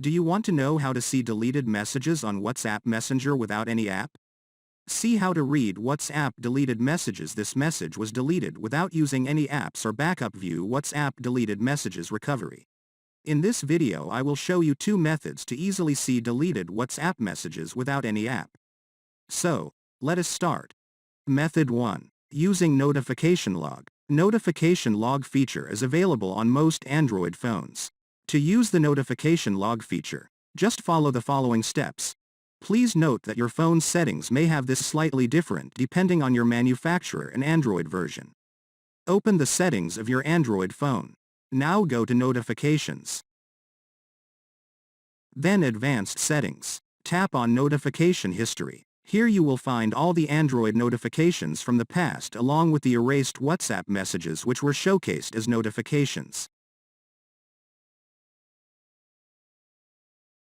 Do you want to know how to see deleted messages on WhatsApp Messenger without any app? See how to read WhatsApp deleted messages. This message was deleted without using any apps or backup. View WhatsApp deleted messages recovery. In this video I will show you 2 methods to easily see deleted WhatsApp messages without any app. So, let us start. Method 1. Using Notification Log. Notification Log feature is available on most Android phones. To use the Notification Log feature, just follow the following steps. Please note that your phone's settings may have this slightly different depending on your manufacturer and Android version. Open the settings of your Android phone. Now go to Notifications. Then Advanced Settings. Tap on Notification History. Here you will find all the Android notifications from the past along with the erased WhatsApp messages which were showcased as notifications.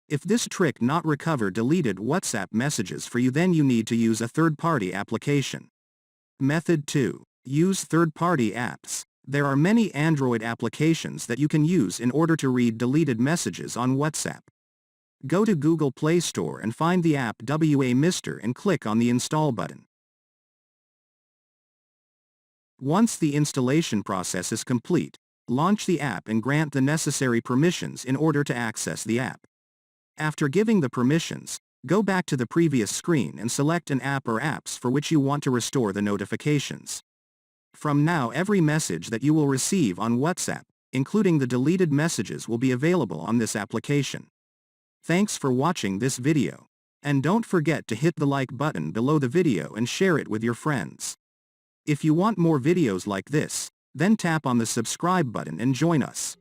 If this trick not recover deleted WhatsApp messages for you, then you need to use a third-party application. Method 2. Use third-party apps. There are many Android applications that you can use in order to read deleted messages on WhatsApp. Go to Google Play Store and find the app WA and click on the Install button. Once the installation process is complete, launch the app and grant the necessary permissions in order to access the app. After giving the permissions, go back to the previous screen and select an app or apps for which you want to restore the notifications. From now every message that you will receive on WhatsApp, including the deleted messages, will be available on this application. Thanks for watching this video. And don't forget to hit the like button below the video and share it with your friends. If you want more videos like this, then tap on the subscribe button and join us.